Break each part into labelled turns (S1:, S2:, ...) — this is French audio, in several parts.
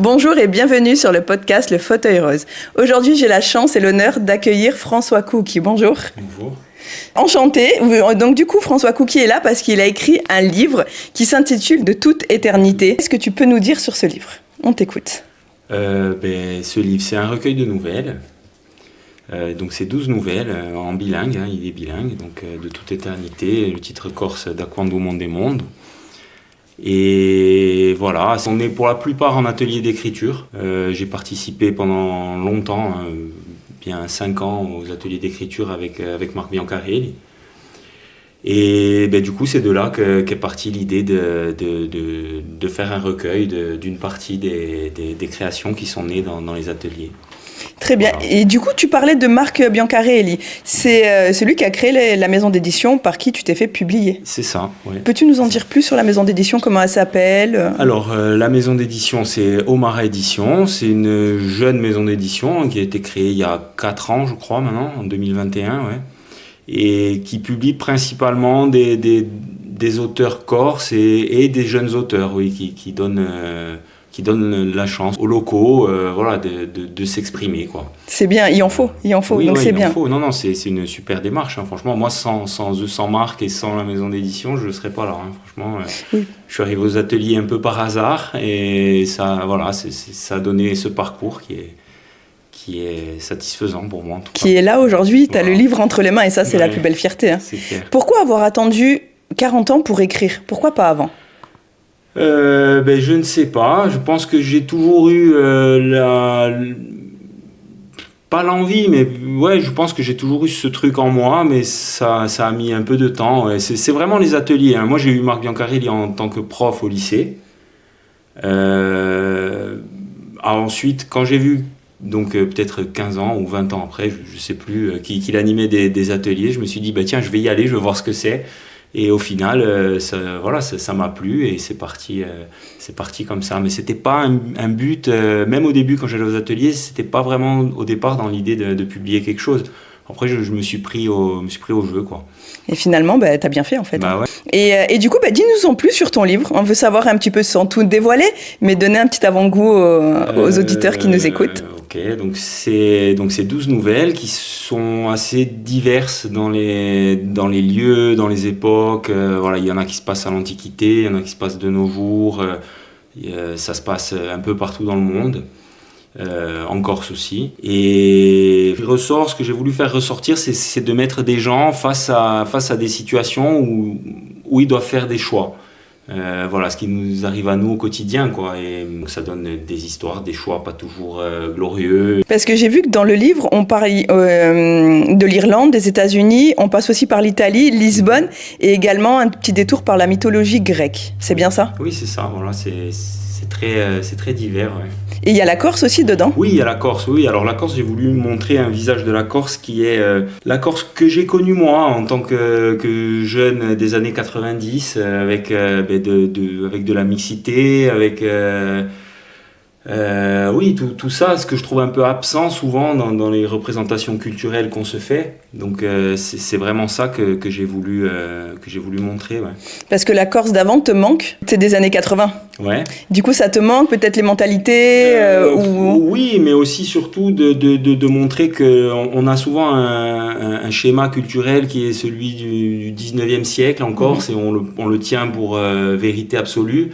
S1: Bonjour et bienvenue sur le podcast Le Fauteuil Rose. Aujourd'hui, j'ai la chance et l'honneur d'accueillir François Couky. Bonjour.
S2: Bonjour.
S1: Enchanté. Donc du coup, François Couky est là parce qu'il a écrit un livre qui s'intitule De toute éternité. Qu'est-ce que tu peux nous dire sur ce livre ? On t'écoute.
S2: Ce livre, c'est un recueil de nouvelles. Donc c'est 12 nouvelles en bilingue, il est bilingue, donc De toute éternité, le titre corse Da quando o mondo è mondo. Et voilà, on est pour la plupart en atelier d'écriture. J'ai participé pendant longtemps, bien 5 ans, aux ateliers d'écriture avec Marc Biancarelli. Et du coup, c'est de là qu'est partie l'idée de faire un recueil d'une partie des créations qui sont nées dans les ateliers.
S1: Très bien. Voilà. Et du coup, tu parlais de Marc Biancarelli. C'est celui qui a créé la maison d'édition par qui tu t'es fait publier.
S2: C'est ça, oui.
S1: Peux-tu nous en dire plus sur la maison d'édition, comment elle s'appelle ?
S2: Alors, la maison d'édition, c'est Omara Édition. C'est une jeune maison d'édition qui a été créée il y a 4 ans, je crois, maintenant, en 2021, ouais. Et qui publie principalement des auteurs corses et des jeunes auteurs, oui, qui donnent la chance aux locaux de s'exprimer, quoi.
S1: C'est bien, il en faut,
S2: oui,
S1: donc c'est bien.
S2: Non, c'est une super démarche, hein. Franchement, moi sans Marc et sans la maison d'édition, je ne serais pas là, hein. Franchement, oui. Je suis arrivé aux ateliers un peu par hasard et ça a donné ce parcours qui est satisfaisant pour moi, en tout cas.
S1: Qui est là aujourd'hui, tu as le livre entre les mains et ça, c'est la plus belle fierté, hein.
S2: C'est clair.
S1: Pourquoi avoir attendu 40 ans pour écrire ? Pourquoi pas avant ?
S2: Je ne sais pas. Je pense que j'ai toujours eu pas l'envie, mais ouais, je pense que j'ai toujours eu ce truc en moi, mais ça a mis un peu de temps. C'est vraiment les ateliers, hein. Moi, j'ai eu Marc Biancarelli en tant que prof au lycée. Ensuite, quand j'ai vu, donc peut-être 15 ans ou 20 ans après, je ne sais plus, qu'il animait des ateliers, je me suis dit, tiens, je vais y aller, je vais voir ce que c'est. Et au final, ça m'a plu et c'est parti comme ça. Mais c'était pas un but, même au début quand j'allais aux ateliers, c'était pas vraiment au départ dans l'idée de publier quelque chose. Après, je me suis pris au jeu, quoi.
S1: Et finalement, t'as bien fait en fait.
S2: Ouais.
S1: Et du coup, dis-nous en plus sur ton livre. On veut savoir un petit peu, sans tout dévoiler, mais donner un petit avant-goût aux auditeurs qui nous écoutent.
S2: Ok, donc c'est 12 nouvelles qui sont assez diverses dans les lieux, dans les époques. Il y en a qui se passent à l'Antiquité, il y en a qui se passent de nos jours. Ça se passe un peu partout dans le monde. En Corse aussi. Et ce que j'ai voulu faire ressortir, c'est de mettre des gens face à des situations où ils doivent faire des choix. Ce qui nous arrive à nous au quotidien, quoi. Et ça donne des histoires, des choix pas toujours glorieux.
S1: Parce que j'ai vu que dans le livre, on parle de l'Irlande, des États-Unis, on passe aussi par l'Italie, Lisbonne, et également un petit détour par la mythologie grecque. C'est bien ça ?
S2: Oui, c'est ça. Voilà, c'est très divers. Ouais.
S1: Et il y a la Corse aussi dedans ?
S2: Oui, il y a la Corse, oui. Alors la Corse, j'ai voulu montrer un visage de la Corse qui est la Corse que j'ai connue moi en tant que jeune des années 90, avec de la mixité, avec tout ça, ce que je trouve un peu absent souvent dans les représentations culturelles qu'on se fait. Donc c'est vraiment ça que j'ai voulu montrer. Ouais.
S1: Parce que la Corse d'avant te manque, c'est des années 80.
S2: Ouais.
S1: Du coup, ça te manque peut-être les mentalités
S2: Oui, mais aussi surtout de montrer qu'on a souvent un schéma culturel qui est celui du 19e siècle en Corse, et on le tient pour vérité absolue.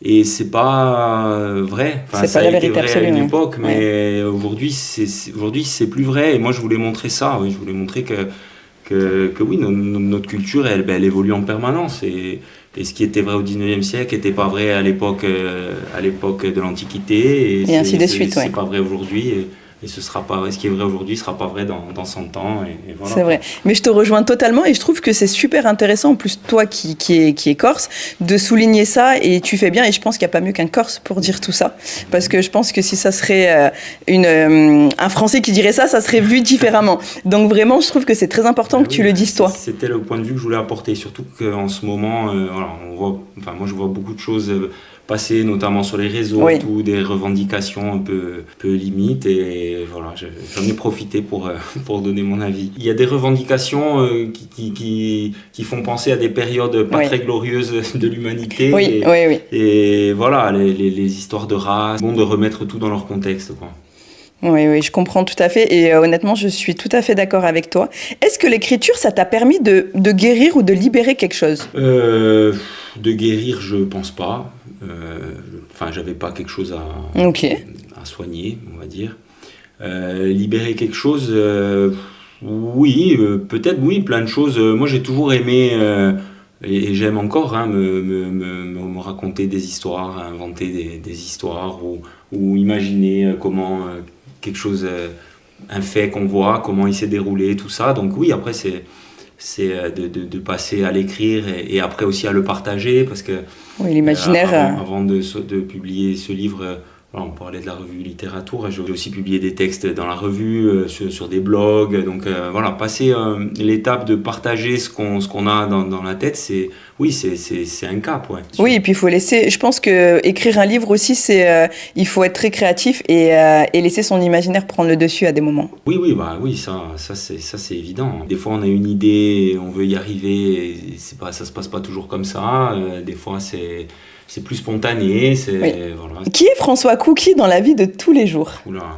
S2: Et c'est pas vrai. Enfin,
S1: c'est pas la vérité absolue.
S2: À une époque, mais aujourd'hui c'est plus vrai. Et moi, je voulais montrer ça. Oui, je voulais montrer que oui, notre culture, elle évolue en permanence. Et ce qui était vrai au 19e siècle n'était pas vrai à l'époque de l'Antiquité.
S1: Et ainsi de suite.
S2: C'est pas vrai aujourd'hui. Et ce qui est vrai aujourd'hui ne sera pas vrai dans 100 ans. Et voilà.
S1: C'est vrai. Mais je te rejoins totalement et je trouve que c'est super intéressant, en plus toi qui est corse, de souligner ça, et tu fais bien, et je pense qu'il n'y a pas mieux qu'un corse pour dire tout ça. Parce que je pense que si ça serait un Français qui dirait ça serait vu différemment. Donc vraiment, je trouve que c'est très important que tu le dises toi.
S2: C'était le point de vue que je voulais apporter, surtout qu'en ce moment, moi je vois beaucoup de choses passer, notamment sur les réseaux,
S1: Oui.
S2: tout, des revendications un peu limites. Et voilà, j'en ai profité pour donner mon avis. Il y a des revendications qui font penser à des périodes pas
S1: Oui.
S2: très glorieuses de l'humanité.
S1: Oui, oui.
S2: Et voilà, les histoires de race, bon, de remettre tout dans leur contexte, quoi.
S1: Oui, je comprends tout à fait. Et honnêtement, je suis tout à fait d'accord avec toi. Est-ce que l'écriture, ça t'a permis de guérir ou de libérer quelque chose?
S2: De guérir, je pense pas. Enfin, j'avais pas quelque chose
S1: Ok.
S2: à soigner, on va dire. Libérer quelque chose, oui, peut-être oui, plein de choses. Moi, j'ai toujours aimé, et j'aime encore, hein, me raconter des histoires, inventer des histoires, ou imaginer comment quelque chose, un fait qu'on voit, comment il s'est déroulé, tout ça. Donc oui, après, c'est de passer à l'écrire et après aussi à le partager, parce que
S1: Oui, l'imaginaire.
S2: avant de publier ce livre, voilà, on parlait de la revue littérature, j'ai aussi publié des textes dans la revue, sur des blogs, donc voilà, passer l'étape de partager ce qu'on a dans la tête, c'est un cap, ouais.
S1: Oui, et puis il faut laisser. Je pense que écrire un livre aussi, il faut être très créatif et laisser son imaginaire prendre le dessus à des moments.
S2: Oui, ça c'est évident. Des fois on a une idée, on veut y arriver, et ça se passe pas toujours comme ça. Des fois c'est plus spontané,
S1: Oui.
S2: voilà.
S1: Qui est François Cookie dans la vie de tous les jours?
S2: Oula.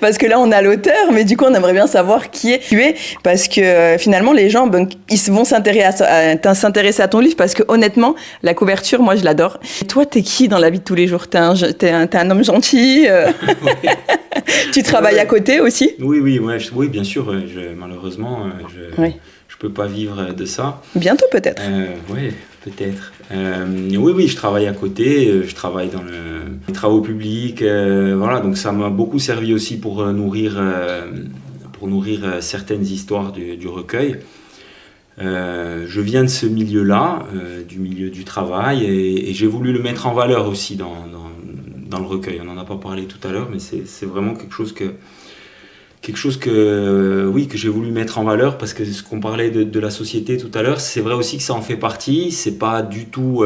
S1: Parce que là, on a l'auteur, mais du coup, on aimerait bien savoir qui tu es, parce que finalement, les gens, ils vont s'intéresser à ton livre, parce que honnêtement, la couverture, moi, je l'adore. Et toi, t'es qui dans la vie de tous les jours? T'es un homme gentil? Tu travailles à côté aussi?
S2: Oui, bien sûr. Malheureusement, je peux pas vivre de ça.
S1: Bientôt, peut-être.
S2: Oui, peut-être. Oui, je travaille à côté. Je travaille dans les travaux publics. Voilà, donc ça m'a beaucoup servi aussi pour nourrir certaines histoires du recueil. Je viens de ce milieu-là, du milieu du travail, et j'ai voulu le mettre en valeur aussi dans le recueil. On n'en a pas parlé tout à l'heure, mais c'est vraiment quelque chose que j'ai voulu mettre en valeur, parce que ce qu'on parlait de la société tout à l'heure, c'est vrai aussi que ça en fait partie. C'est pas du tout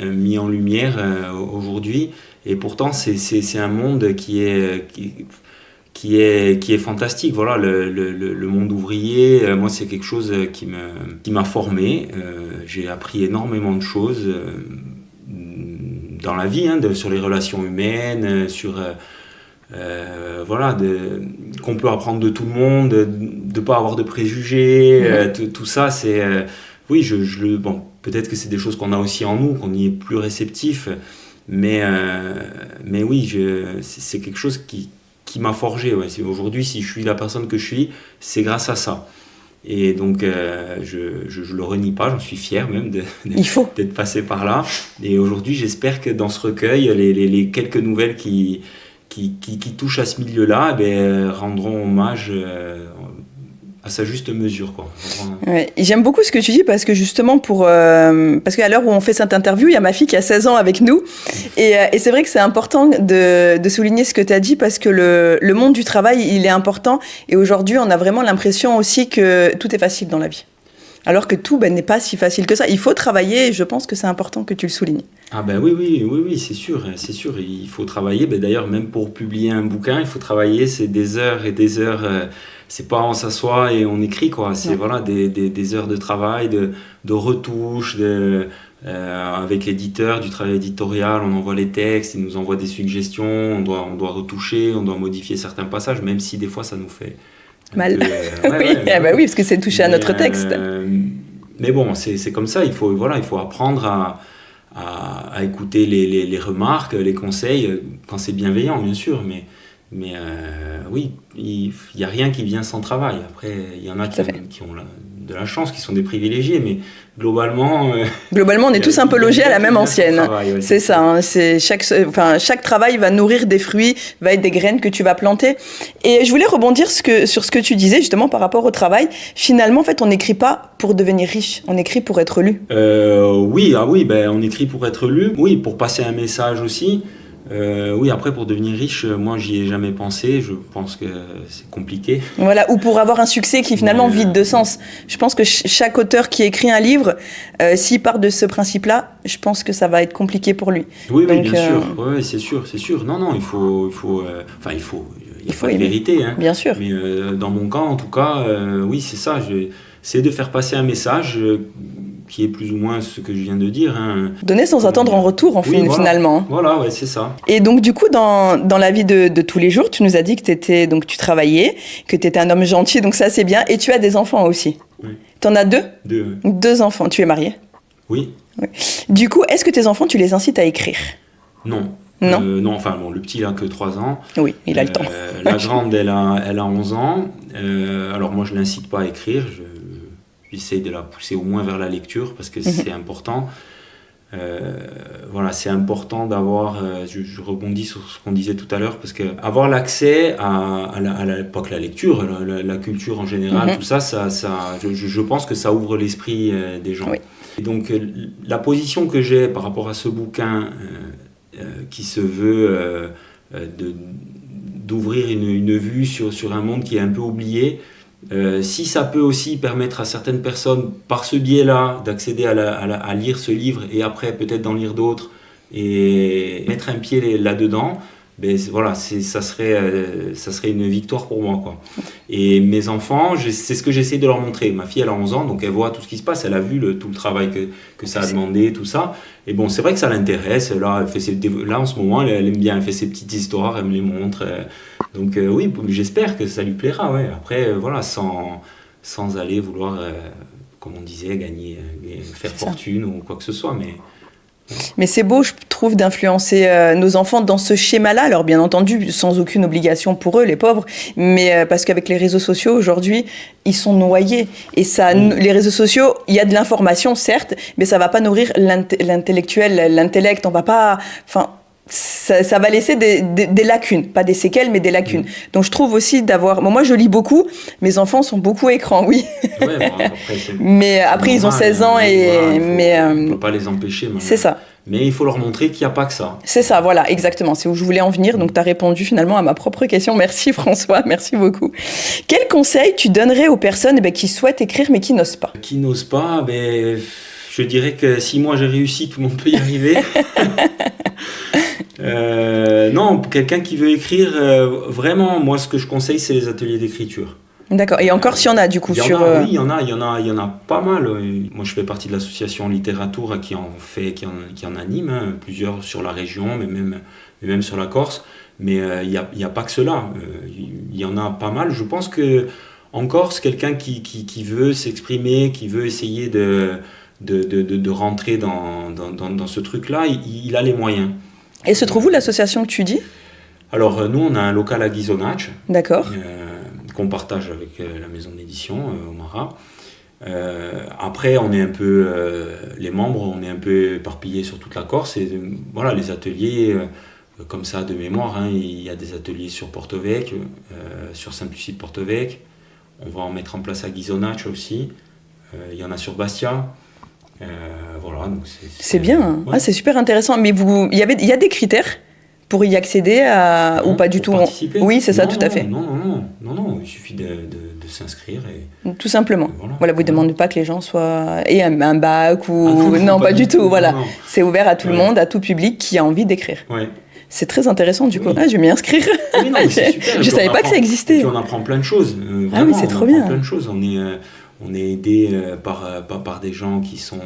S2: mis en lumière aujourd'hui, et pourtant c'est un monde qui est fantastique. Voilà, le monde ouvrier, moi c'est quelque chose qui m'a formé. J'ai appris énormément de choses dans la vie, hein, sur les relations humaines, sur voilà, qu'on peut apprendre de tout le monde, de pas avoir de préjugés, tout ça, c'est oui, bon, peut-être que c'est des choses qu'on a aussi en nous, qu'on y est plus réceptif, mais oui, c'est quelque chose qui m'a forgé. Ouais. Aujourd'hui, si je suis la personne que je suis, c'est grâce à ça. Et donc, je le renie pas, j'en suis fier même d'être passé par là. Et aujourd'hui, j'espère que dans ce recueil, les quelques nouvelles qui touchent à ce milieu-là, rendront hommage à sa juste mesure, quoi.
S1: Ouais, j'aime beaucoup ce que tu dis, parce que justement, parce qu'à l'heure où on fait cette interview, il y a ma fille qui a 16 ans avec nous, et c'est vrai que c'est important de souligner ce que tu as dit, parce que le monde du travail, il est important, et aujourd'hui, on a vraiment l'impression aussi que tout est facile dans la vie. Alors que tout n'est pas si facile que ça. Il faut travailler, et je pense que c'est important que tu le soulignes.
S2: Ah ben oui, c'est sûr, il faut travailler. D'ailleurs, même pour publier un bouquin, il faut travailler, c'est des heures et des heures. C'est pas on s'assoit et on écrit, quoi. C'est voilà, des heures de travail, de retouches, avec l'éditeur, du travail éditorial. On envoie les textes, il nous envoie des suggestions, on doit retoucher, on doit modifier certains passages, même si des fois ça nous fait
S1: mal. Oui, parce que c'est touché à notre texte.
S2: Mais bon, c'est comme ça, il faut apprendre à écouter les remarques, les conseils, quand c'est bienveillant, bien sûr, mais oui, il n'y a rien qui vient sans travail. Après, il y en a qui ont de la chance, qui sont des privilégiés, mais globalement,
S1: on est tous un peu logés à la même ancienne.
S2: Travail,
S1: c'est ça. Hein, chaque travail va nourrir des fruits, va être des graines que tu vas planter. Et je voulais rebondir sur ce que tu disais justement par rapport au travail. Finalement, en fait, on n'écrit pas pour devenir riche, on écrit pour être lu.
S2: Oui, on écrit pour être lu. Oui, pour passer un message aussi. Oui, après, pour devenir riche, moi, j'y ai jamais pensé. Je pense que c'est compliqué.
S1: Voilà, ou pour avoir un succès qui finalement vide de sens. Je pense que chaque auteur qui écrit un livre, s'il part de ce principe-là, je pense que ça va être compliqué pour lui.
S2: Oui, bien sûr. Oui, c'est sûr. Non, il faut pas de vérité. Hein.
S1: Bien sûr.
S2: Mais dans mon cas, en tout cas, oui, c'est ça. C'est de faire passer un message qui est plus ou moins ce que je viens de dire. Hein.
S1: Donner sans attendre en retour, finalement.
S2: Voilà, ouais, c'est ça.
S1: Et donc, du coup, dans la vie de tous les jours, tu nous as dit que tu travaillais, que tu étais un homme gentil, donc ça, c'est bien. Et tu as des enfants aussi. Oui. Tu en as deux ? Deux enfants. Tu es marié ?
S2: Oui.
S1: Du coup, est-ce que tes enfants, tu les incites à écrire ?
S2: Non.
S1: Non.
S2: Non, enfin, bon, le petit, il a que 3 ans.
S1: Oui, il a le temps.
S2: La grande, elle a 11 ans. Alors, moi, je ne l'incite pas à écrire. J'essaye de la pousser au moins vers la lecture parce que c'est important. Voilà, c'est important d'avoir, je rebondis sur ce qu'on disait tout à l'heure, parce que avoir l'accès pas que la lecture, la culture en général, tout ça, je pense que ça ouvre l'esprit des gens. Oui. Et donc, la position que j'ai par rapport à ce bouquin qui se veut d'ouvrir une vue sur un monde qui est un peu oublié, si ça peut aussi permettre à certaines personnes, par ce biais-là, d'accéder à lire ce livre et après peut-être d'en lire d'autres et mettre un pied là-dedans, ben voilà, ça serait une victoire pour moi, quoi. Et mes enfants, c'est ce que j'essaie de leur montrer. Ma fille, elle a 11 ans, donc elle voit tout ce qui se passe, elle a vu tout le travail que ça a demandé, tout ça. Et bon, c'est vrai que ça l'intéresse. Là, en ce moment, elle aime bien, elle fait ses petites histoires, elle me les montre. Donc oui, j'espère que ça lui plaira. Ouais. Après, voilà, sans aller vouloir, comme on disait, faire fortune ou quoi que ce soit,
S1: mais c'est beau, je trouve, d'influencer nos enfants dans ce schéma-là. Alors, bien entendu, sans aucune obligation pour eux, les pauvres, mais parce qu'avec les réseaux sociaux, aujourd'hui, ils sont noyés. Et ça, les réseaux sociaux, il y a de l'information, certes, mais ça ne va pas nourrir l'intellectuel, l'intellect. On va pas... Enfin, ça va laisser des lacunes, pas des séquelles, mais des lacunes. Donc je trouve aussi d'avoir... Bon, moi, je lis beaucoup, mes enfants sont beaucoup écran, oui.
S2: Ouais, bon, après,
S1: mais après, ils ont 16 ans et...
S2: on ne peut pas les empêcher.
S1: C'est ça.
S2: Mais il faut leur montrer qu'il n'y a pas que ça.
S1: C'est ça, voilà, exactement. C'est où je voulais en venir. Donc, tu as répondu finalement à ma propre question. Merci François, merci beaucoup. Quel conseil tu donnerais aux personnes qui souhaitent écrire mais qui n'osent pas ?
S2: Qui n'osent pas, je dirais que si moi j'ai réussi, tout le monde peut y arriver. Non, quelqu'un qui veut écrire, vraiment, moi ce que je conseille, c'est les ateliers d'écriture.
S1: D'accord, et encore s'il y en a du coup
S2: Oui, il y en a pas mal. Moi je fais partie de l'association Littérature qui en anime, hein, plusieurs sur la région, mais même sur la Corse. Mais il n'y a pas que cela, il y en a pas mal. Je pense qu'en Corse, quelqu'un qui veut s'exprimer, qui veut essayer de rentrer dans ce truc-là, il a les moyens.
S1: Et se trouve où l'association que tu dis ?
S2: Alors nous on a un local à Ghisonaccia.
S1: D'accord.
S2: Qu'on partage avec la maison d'édition, Omara. Après, on est un peu, les membres, on est un peu éparpillés sur toute la Corse. Et voilà, les ateliers, comme ça de mémoire, hein, il y a des ateliers sur Porto Vecchio, sur Sainte-Lucie de Porto Vecchio. On va en mettre en place à Ghisonaccia aussi. Il y en a sur Bastia. Voilà, donc
S1: c'est bien, ouais. C'est super intéressant. Mais il y a des critères pour y accéder ou pas du tout
S2: participer.
S1: Oui, c'est ça, tout à fait.
S2: Non, il suffit de s'inscrire.
S1: Tout simplement. Voilà, vous ne demandez pas que les gens aient un bac ou... non, pas du tout. Voilà. C'est ouvert à tout le monde, à tout public qui a envie d'écrire.
S2: Ouais.
S1: C'est très intéressant du coup. Je vais m'y inscrire.
S2: Oui, non, c'est super.
S1: Je ne savais pas que ça existait.
S2: Et puis on apprend plein de choses. Vraiment,
S1: oui, c'est trop bien.
S2: On apprend plein de choses. On est aidé par des gens qui sont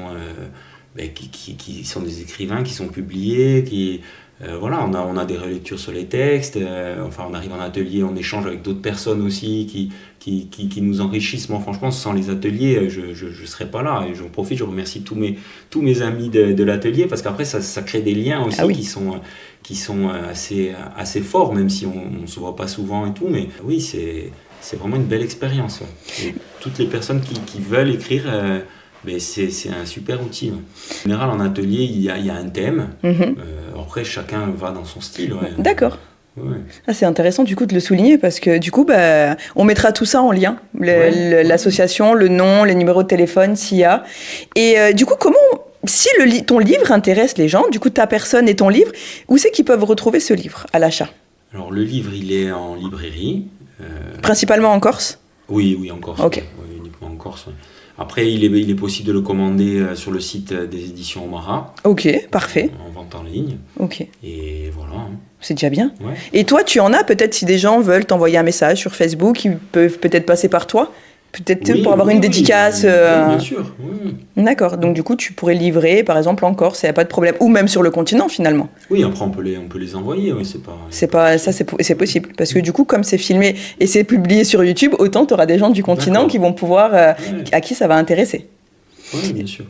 S2: des écrivains, qui sont publiés, voilà, on a des relectures sur les textes, on arrive en atelier, on échange avec d'autres personnes aussi qui nous enrichissent. Moi franchement, sans les ateliers, je serais pas là. Et j'en profite, je remercie tous mes amis de l'atelier, parce qu'après ça crée des liens aussi qui sont assez forts, même si on se voit pas souvent et tout. Mais oui, c'est vraiment une belle expérience. Ouais. Et toutes les personnes qui veulent écrire... c'est un super outil. En général, en atelier, il y a un thème. Après, chacun va dans son style. Ouais.
S1: D'accord.
S2: Ouais.
S1: C'est intéressant du coup de le souligner, parce que du coup, on mettra tout ça en lien. L'association, le nom, les numéros de téléphone, s'il y a. Et du coup, comment si ton livre intéresse les gens, du coup ta personne et ton livre, où c'est qu'ils peuvent retrouver ce livre à l'achat?
S2: Alors le livre, il est en librairie.
S1: Principalement en Corse?
S2: Oui, en Corse.
S1: Ok.
S2: Oui, uniquement en Corse. Après, il est possible de le commander sur le site des éditions Omara.
S1: Ok, parfait.
S2: En vente en ligne.
S1: Ok.
S2: Et voilà.
S1: C'est déjà bien.
S2: Ouais.
S1: Et toi, tu en as peut-être si des gens veulent t'envoyer un message sur Facebook, ils peuvent peut-être passer par toi? Peut-être pour avoir une dédicace.
S2: Oui, bien sûr. Oui.
S1: D'accord. Donc du coup, tu pourrais livrer, par exemple, en Corse, il n'y a pas de problème. Ou même sur le continent, finalement.
S2: Oui, après on peut les envoyer. Oui,
S1: C'est possible. Parce que du coup, comme c'est filmé et c'est publié sur YouTube, autant tu auras des gens du continent qui vont pouvoir, à qui ça va intéresser.
S2: Oui, bien sûr.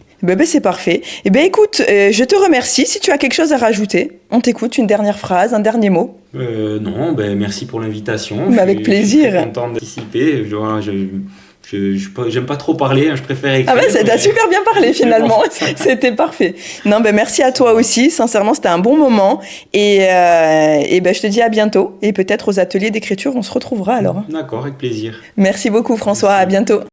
S1: C'est parfait. Écoute, je te remercie. Si tu as quelque chose à rajouter, on t'écoute, une dernière phrase, un dernier mot.
S2: Non, merci pour l'invitation.
S1: Avec plaisir.
S2: Je suis très content de participer. J'aime pas trop parler, je préfère écrire.
S1: T'as super bien parlé finalement. C'était parfait. Non, merci à toi aussi. Sincèrement, c'était un bon moment. Et je te dis à bientôt. Et peut-être aux ateliers d'écriture, on se retrouvera alors.
S2: D'accord, avec plaisir.
S1: Merci beaucoup François. À bientôt.